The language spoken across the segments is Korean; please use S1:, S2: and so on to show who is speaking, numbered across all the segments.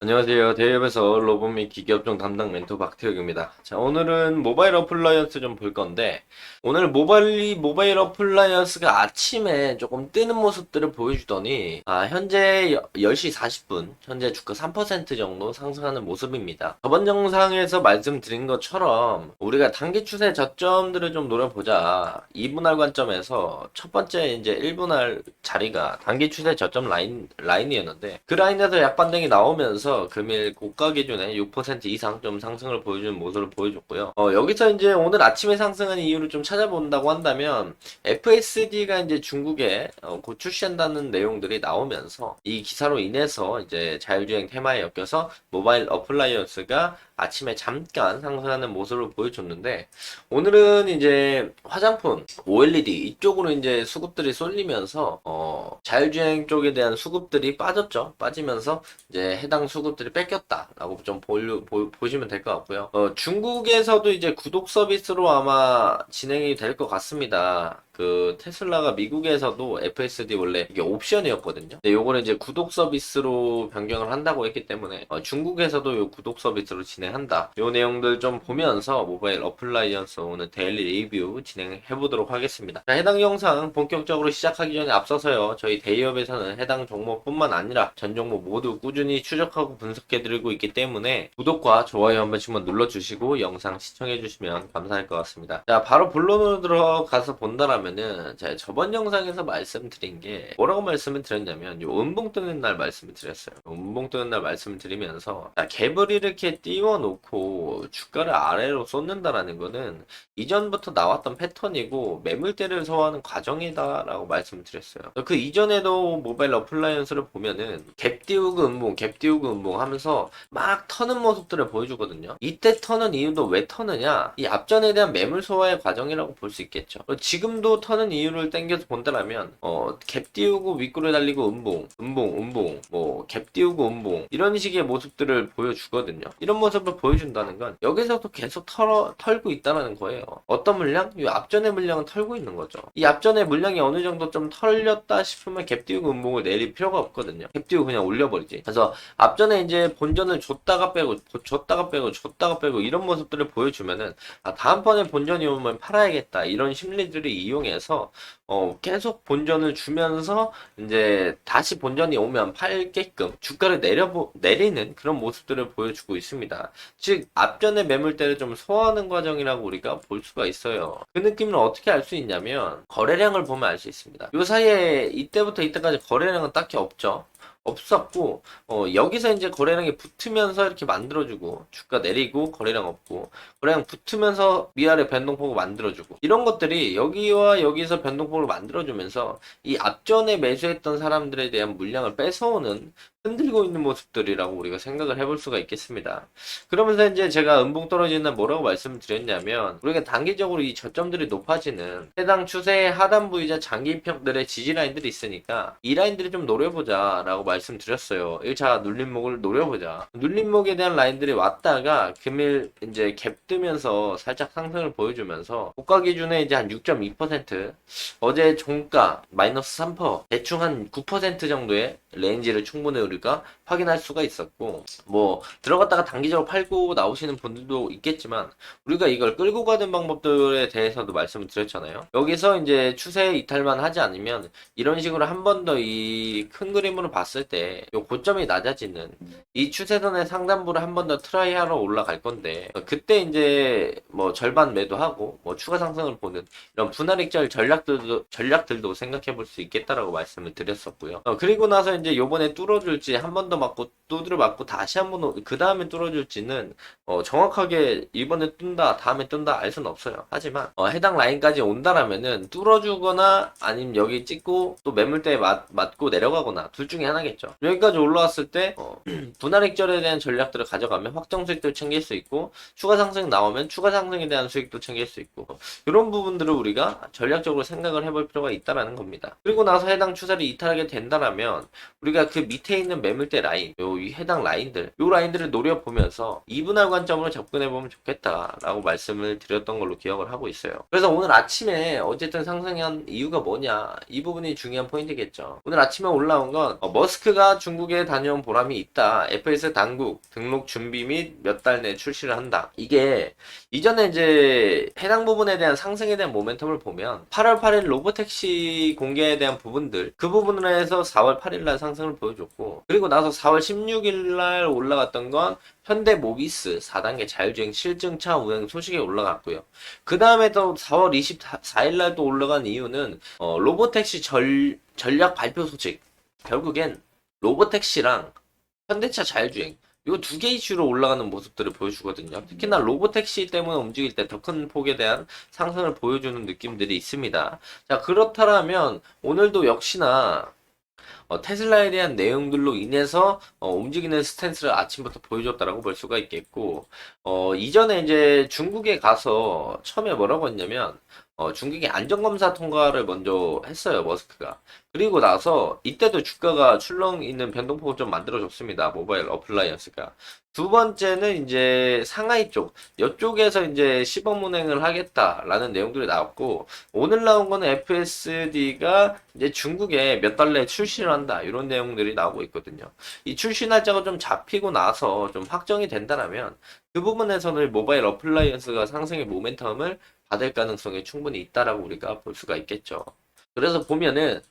S1: 안녕하세요. 대기업에서 로봇 및 기기업종 담당 멘토 박태혁입니다. 자, 오늘은 모바일 어플라이언스 좀 볼 건데, 오늘 모바일 어플라이언스가 아침에 조금 뜨는 모습들을 보여주더니, 현재 10시 40분, 현재 주가 3% 정도 상승하는 모습입니다. 저번 영상에서 말씀드린 것처럼, 우리가 단기 추세 저점들을 좀 노려보자. 2분할 관점에서 첫 번째 이제 1분할 자리가 단기 추세 저점 라인이었는데, 그 라인에서 약반등이 나오면서 금일 고가 기준에 6% 이상 좀 상승을 보여주는 모습을 보여줬고요. 여기서 이제 오늘 아침에 상승한 이유를 좀 찾아본다고 한다면 FSD가 이제 중국에 곧 출시한다는 내용들이 나오면서 이 기사로 인해서 이제 자율주행 테마에 엮여서 모바일 어플라이언스가 아침에 잠깐 상승하는 모습을 보여줬는데 오늘은 이제 화장품, OLED 이쪽으로 이제 수급들이 쏠리면서 자율주행 쪽에 대한 수급들이 빠졌죠. 빠지면서 이제 해당 수급들이 뺏겼다라고 좀 보시면 될 것 같고요. 중국에서도 이제 구독 서비스로 아마 진행이 될 것 같습니다. 그 테슬라가 미국에서도 FSD 원래 이게 옵션이었거든요. 근데 요거는 이제 구독 서비스로 변경을 한다고 했기 때문에 중국에서도 요 구독 서비스로 진행한다. 요 내용들 좀 보면서 모바일 어플라이언스 오늘 데일리 리뷰 진행해 보도록 하겠습니다. 자, 해당 영상 본격적으로 시작하기 전에 앞서서요. 저희 대기업에서는 해당 종목뿐만 아니라 전 종목 모두 꾸준히 추적하고 분석해 드리고 있기 때문에 구독과 좋아요 한 번씩만 눌러주시고 영상 시청해 주시면 감사할 것 같습니다. 자, 바로 본론으로 들어가서 본다라면은 제가 저번 영상에서 말씀드린 게 뭐라고 말씀을 드렸냐면 요 음봉 뜨는 날 말씀을 드렸어요. 음봉 뜨는 날 말씀을 드리면서 갭을 이렇게 띄워놓고 주가를 아래로 쏟는다라는 거는 이전부터 나왔던 패턴이고 매물대를 소화하는 과정이다라고 말씀을 드렸어요. 그 이전에도 모바일 어플라이언스를 보면은 갭 띄우고 음봉, 갭 띄우고 음봉 하면서 막 터는 모습들을 보여주거든요. 이때 터는 이유도 왜 터느냐? 이 앞전에 대한 매물 소화의 과정이라고 볼 수 있겠죠. 지금도 터는 이유를 땡겨서 본다면 갭 띄우고 윗구를 달리고 음봉, 뭐 갭 띄우고 음봉 이런 식의 모습들을 보여주거든요. 이런 모습을 보여준다는 건 여기서도 계속 털고 있다는 거예요. 어떤 물량? 이 앞전의 물량은 털고 있는 거죠. 이 앞전의 물량이 어느 정도 좀 털렸다 싶으면 갭 띄우고 음봉을 내릴 필요가 없거든요. 갭 띄우고 그냥 올려버리지. 그래서 앞전에 이제 본전을 줬다가 빼고 이런 모습들을 보여주면은 다음번에 본전이 오면 팔아야겠다 이런 심리들을 이용해서 계속 본전을 주면서 이제 다시 본전이 오면 팔게끔 주가를 내리는 그런 모습들을 보여주고 있습니다. 즉 앞전에 매물대를 좀 소화하는 과정이라고 우리가 볼 수가 있어요. 그 느낌을 어떻게 알 수 있냐면 거래량을 보면 알 수 있습니다. 요 사이에 이때부터 이때까지 거래량은 딱히 없죠. 없었고 여기서 이제 거래량이 붙으면서 이렇게 만들어주고 주가 내리고 거래량 없고 거래량 붙으면서 위아래 변동폭을 만들어주고 이런 것들이 여기와 여기서 변동폭을 만들어주면서 이 앞전에 매수했던 사람들에 대한 물량을 뺏어오는 흔들고 있는 모습들이라고 우리가 생각을 해볼 수가 있겠습니다. 그러면서 이제 제가 음봉 떨어지는 날 뭐라고 말씀을 드렸냐면 우리가 단기적으로 이 저점들이 높아지는 해당 추세의 하단부이자 장기평들의 지지라인들이 있으니까 이 라인들이 좀 노려보자 라고 말씀드렸어요. 1차 눌림목을 노려보자. 눌림목에 대한 라인들이 왔다가 금일 이제 갭 뜨면서 살짝 상승을 보여주면서 고가 기준에 이제 한 6.2% 어제 종가 마이너스 3% 대충 한 9% 정도의 레인지를 충분히 우리가 확인할 수가 있었고 뭐 들어갔다가 단기적으로 팔고 나오시는 분들도 있겠지만 우리가 이걸 끌고 가는 방법들에 대해서도 말씀을 드렸잖아요. 여기서 이제 추세 이탈만 하지 않으면 이런 식으로 한 번 더 이 큰 그림으로 봤을 때 요 고점이 낮아지는 이 추세선의 상단부를 한 번 더 트라이하러 올라갈 건데 그때 이제 뭐 절반 매도하고 뭐 추가 상승을 보는 이런 분할익절 전략들도 생각해 볼 수 있겠다라고 말씀을 드렸었고요. 그리고 나서 이제 요번에 뚫어줄지 한 번 더 맞고 두드려 맞고 다시 한 번 그 다음에 뚫어줄지는 정확하게 이번에 뜬다 다음에 뜬다 알 수는 없어요. 하지만 해당 라인까지 온다라면은 뚫어주거나 아니면 여기 찍고 또 매물대에 맞고 내려가거나 둘 중에 하나겠죠. 여기까지 올라왔을 때 분할익절에 대한 전략들을 가져가면 확정 수익도 챙길 수 있고 추가 상승 나오면 추가 상승에 대한 수익도 챙길 수 있고 이런 부분들을 우리가 전략적으로 생각을 해볼 필요가 있다라는 겁니다. 그리고 나서 해당 추세를 이탈하게 된다라면 우리가 그 밑에 있는 있는 매물대 라인, 이 해당 라인들, 요 라인들을 노려보면서 이분할 관점으로 접근해보면 좋겠다라고 말씀을 드렸던 걸로 기억을 하고 있어요. 그래서 오늘 아침에 어쨌든 상승한 이유가 뭐냐, 이 부분이 중요한 포인트겠죠. 오늘 아침에 올라온 건 머스크가 중국에 다녀온 보람이 있다. FS 당국 등록 준비 및 몇 달 내 출시를 한다. 이게 이전에 이제 해당 부분에 대한 상승에 대한 모멘텀을 보면 8월 8일 로보택시 공개에 대한 부분들, 그 부분으로 해서 4월 8일 날 상승을 보여줬고, 그리고 나서 4월 16일 날 올라갔던 건 현대모비스 4단계 자율주행 실증차 운행 소식에 올라갔고요. 그 다음에 또 4월 24일 날 또 올라간 이유는 로보택시 전략 발표 소식. 결국엔 로보택시랑 현대차 자율주행, 이 두 개 이슈로 올라가는 모습들을 보여주거든요. 특히나 로보택시 때문에 움직일 때 더 큰 폭에 대한 상승을 보여주는 느낌들이 있습니다. 자, 그렇다면 오늘도 역시나 테슬라에 대한 내용들로 인해서 움직이는 스탠스를 아침부터 보여줬다라고 볼 수가 있겠고, 이전에 이제 중국에 가서 처음에 뭐라고 했냐면 중국의 안전검사 통과를 먼저 했어요, 머스크가. 그리고 나서 이때도 주가가 출렁 있는 변동폭을 좀 만들어줬습니다, 모바일 어플라이언스가. 두 번째는 이제 상하이 쪽, 이쪽에서 이제 시범 운행을 하겠다라는 내용들이 나왔고, 오늘 나온 거는 FSD가 이제 중국에 몇 달 내에 출시를 한다, 이런 내용들이 나오고 있거든요. 이 출시 날짜가 좀 잡히고 나서 좀 확정이 된다면 그 부분에서는 모바일 어플라이언스가 상승의 모멘텀을 받을 가능성이 충분히 있다라고 우리가 볼 수가 있겠죠. 그래서 보면은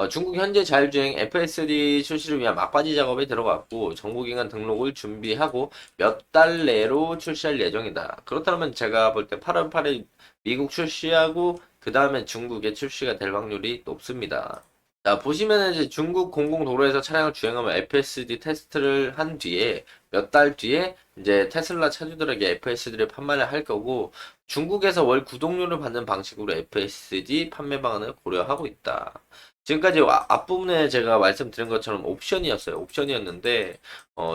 S1: 중국 현재 자율주행 FSD 출시를 위한 막바지 작업에 들어갔고, 정보기관 등록을 준비하고 몇 달 내로 출시할 예정이다. 그렇다면 제가 볼 때 8월 8일 미국 출시하고 그 다음에 중국에 출시가 될 확률이 높습니다. 자, 보시면은 이제 중국 공공도로에서 차량을 주행하면 FSD 테스트를 한 뒤에 몇 달 뒤에 이제 테슬라 차주들에게 FSD를 판매를 할 거고, 중국에서 월 구독료를 받는 방식으로 FSD 판매 방안을 고려하고 있다. 지금까지 앞부분에 제가 말씀드린 것처럼 옵션이었어요. 옵션이었는데,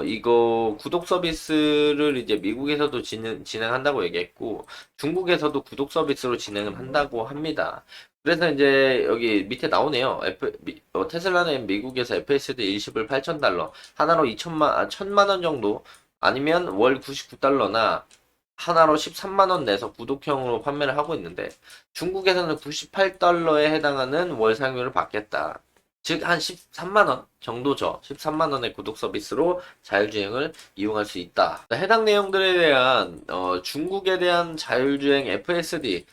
S1: 이거 구독 서비스를 이제 미국에서도 진행한다고 얘기했고, 중국에서도 구독 서비스로 진행을 한다고 합니다. 그래서 이제 여기 밑에 나오네요. 테슬라는 미국에서 FSD 일시불 $8,000, 하나로 1,000만 원 정도, 아니면 월 $99나 하나로 13만 원 내서 구독형으로 판매를 하고 있는데, 중국에서는 $98에 해당하는 월 사용료를 받겠다. 즉 한 13만 원 정도죠. 13만 원의 구독 서비스로 자율주행을 이용할 수 있다. 해당 내용들에 대한 중국에 대한 자율주행 FSD에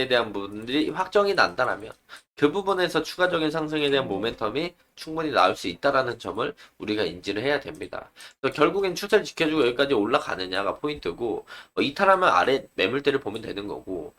S1: 대한 부분들이 확정이 난다라면 그 부분에서 추가적인 상승에 대한 모멘텀이 충분히 나올 수 있다라는 점을 우리가 인지를 해야 됩니다. 그래서 결국엔 추세를 지켜주고 여기까지 올라가느냐가 포인트고, 이탈하면 아래 매물대를 보면 되는 거고,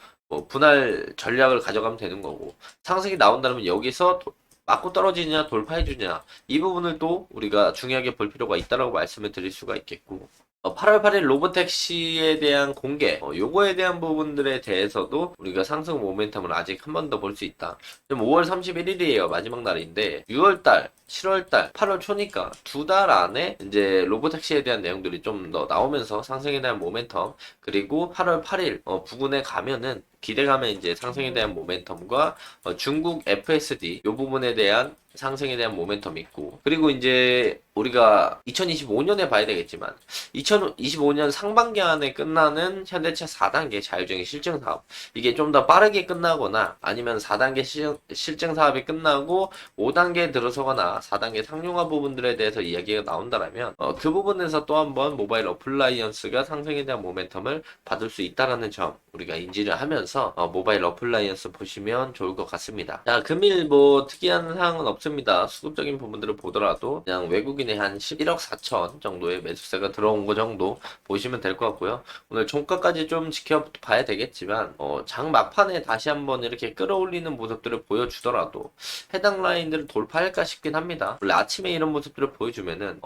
S1: 분할 전략을 가져가면 되는 거고, 상승이 나온다면 여기서 맞고 떨어지느냐 돌파해주냐, 이 부분을 또 우리가 중요하게 볼 필요가 있다라고 말씀을 드릴 수가 있겠고, 8월 8일 로보택시에 대한 공개, 요거에 대한 부분들에 대해서도 우리가 상승 모멘텀을 아직 한 번 더 볼 수 있다. 지금 5월 31일이에요. 마지막 날인데 6월달, 7월달, 8월 초니까 두 달 안에 이제 로보택시에 대한 내용들이 좀 더 나오면서 상승에 대한 모멘텀, 그리고 8월 8일 부근에 가면은 기대감에 이제 상승에 대한 모멘텀과 중국 FSD 요 부분에 대한 상승에 대한 모멘텀이 있고, 그리고 이제 우리가 2025년에 봐야 되겠지만 2025년 상반기 안에 끝나는 현대차 4단계 자율주행 실증 사업, 이게 좀 더 빠르게 끝나거나 아니면 4단계 실증 사업이 끝나고 5단계에 들어서거나 4단계 상용화 부분들에 대해서 이야기가 나온다면 그 부분에서 또 한번 모바일 어플라이언스가 상승에 대한 모멘텀을 받을 수 있다라는 점 우리가 인지를 하면서 모바일 어플라이언스 보시면 좋을 것 같습니다. 자, 금일 뭐 특이한 사항은 없습니다. 수급적인 부분들을 보더라도 그냥 외국인의 한 11억 4천 정도의 매수세가 들어온 거 정도 보시면 될 것 같고요. 오늘 종가까지 좀 지켜봐야 되겠지만 장 막판에 다시 한번 이렇게 끌어올리는 모습들을 보여주더라도 해당 라인들을 돌파할까 싶긴 합니다. 원래 아침에 이런 모습들을 보여주면은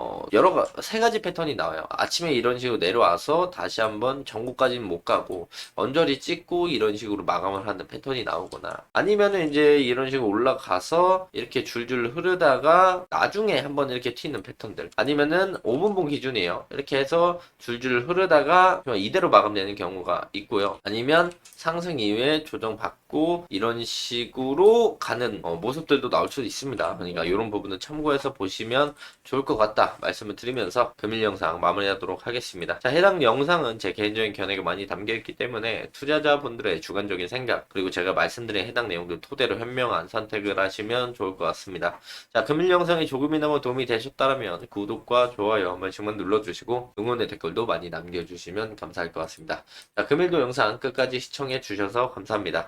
S1: 세 가지 패턴이 나와요. 아침에 이런 식으로 내려와서 다시 한번 전고까지는 못 가고 언저리 찍고 이런 이런 식으로 마감을 하는 패턴이 나오거나 아니면은 이제 이런 식으로 올라가서 이렇게 줄줄 흐르다가 나중에 한번 이렇게 튀는 패턴들 아니면은 5분봉 기준이에요. 이렇게 해서 줄줄 흐르다가 그냥 이대로 마감되는 경우가 있고요. 아니면 상승 이후에 조정받고 이런 식으로 가는 모습들도 나올 수도 있습니다. 그러니까 이런 부분은 참고해서 보시면 좋을 것 같다 말씀을 드리면서 금일 영상 마무리하도록 하겠습니다. 자, 해당 영상은 제 개인적인 견해가 많이 담겨있기 때문에 투자자분들의 주관적인 생각 그리고 제가 말씀드린 해당 내용들 토대로 현명한 선택을 하시면 좋을 것 같습니다. 자, 금일 영상이 조금이나마 도움이 되셨다면 구독과 좋아요 한 번씩만 눌러주시고 응원의 댓글도 많이 남겨주시면 감사할 것 같습니다. 자, 금일도 영상 끝까지 시청해 주셔서 감사합니다.